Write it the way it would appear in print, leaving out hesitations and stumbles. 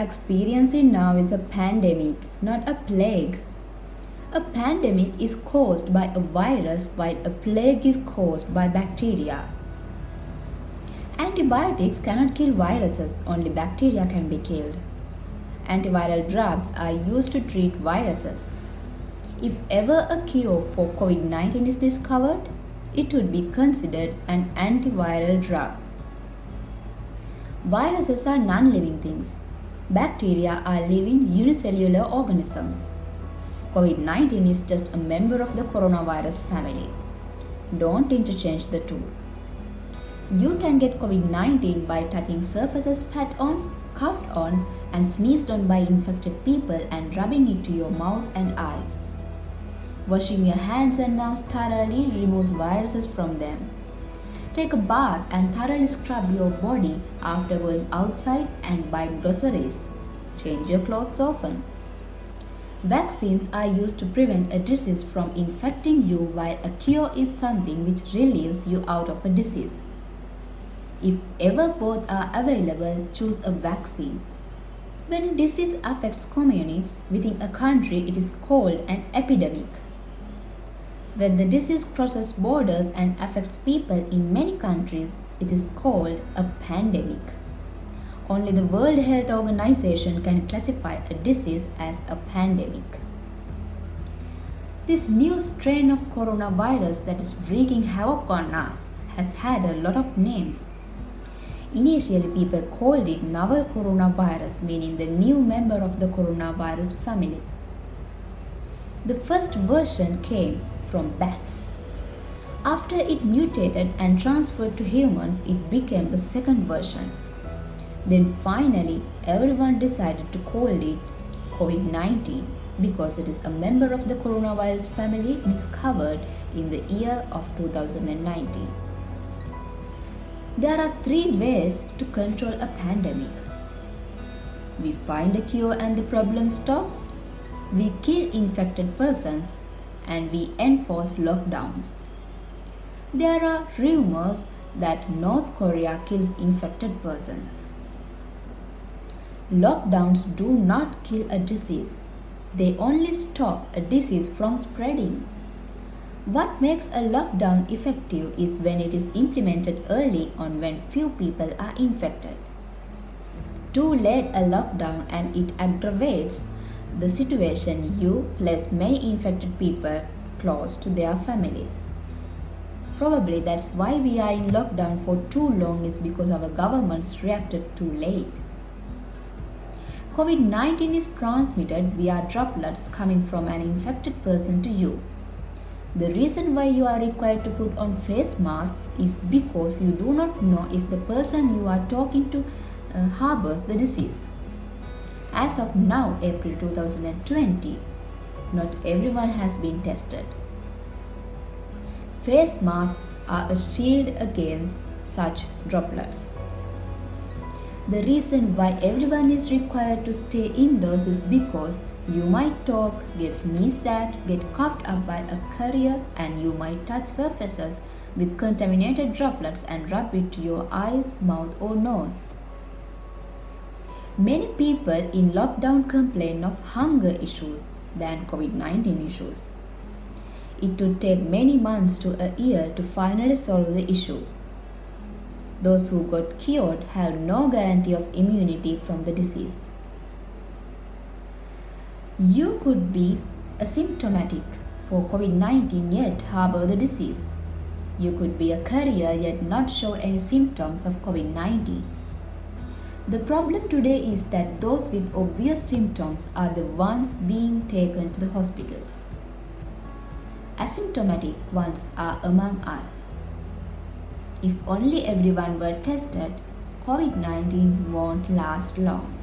experiencing now is a pandemic, not a plague. A pandemic is caused by a virus while a plague is caused by bacteria. Antibiotics cannot kill viruses, only bacteria can be killed. Antiviral drugs are used to treat viruses. If ever a cure for COVID-19 is discovered, it would be considered an antiviral drug. Viruses are non-living things. Bacteria are living unicellular organisms. COVID-19 is just a member of the coronavirus family. Don't interchange the two. You can get COVID-19 by touching surfaces spat on, coughed on, and sneezed on by infected people and rubbing it to your mouth and eyes. Washing your hands and arms thoroughly removes viruses from them. Take a bath and thoroughly scrub your body after going outside and buying groceries. Change your clothes often. Vaccines are used to prevent a disease from infecting you, while a cure is something which relieves you out of a disease. If ever both are available, choose a vaccine. When a disease affects communities within a country, it is called an epidemic. When the disease crosses borders and affects people in many countries, it is called a pandemic. Only the World Health Organization can classify a disease as a pandemic. This new strain of coronavirus that is wreaking havoc on us has had a lot of names. Initially, people called it novel coronavirus, meaning the new member of the coronavirus family. The first version came from bats. After it mutated and transferred to humans, it became the second version. Then finally, everyone decided to call it COVID-19 because it is a member of the coronavirus family discovered in the year of 2019. There are 3 ways to control a pandemic. We find a cure and the problem stops. We kill infected persons and we enforce lockdowns. There are rumors that North Korea kills infected persons. Lockdowns do not kill a disease. They only stop a disease from spreading. What makes a lockdown effective is when it is implemented early on when few people are infected. Too late a lockdown and it aggravates the situation you plus many infected people close to their families. Probably that's why we are in lockdown for too long, is because our governments reacted too late. COVID-19 is transmitted via droplets coming from an infected person to you. The reason why you are required to put on face masks is because you do not know if the person you are talking to harbors the disease. As of now, April 2020, not everyone has been tested. Face masks are a shield against such droplets. The reason why everyone is required to stay indoors is because you might talk, get sneezed at, get coughed up by a carrier, and you might touch surfaces with contaminated droplets and rub it to your eyes, mouth, or nose. Many people in lockdown complain of hunger issues than COVID-19 issues. It would take many months to a year to finally solve the issue. Those who got cured have no guarantee of immunity from the disease. You could be asymptomatic for COVID-19 yet harbor the disease. You could be a carrier yet not show any symptoms of COVID-19. The problem today is that those with obvious symptoms are the ones being taken to the hospitals. Asymptomatic ones are among us. If only everyone were tested, COVID-19 won't last long.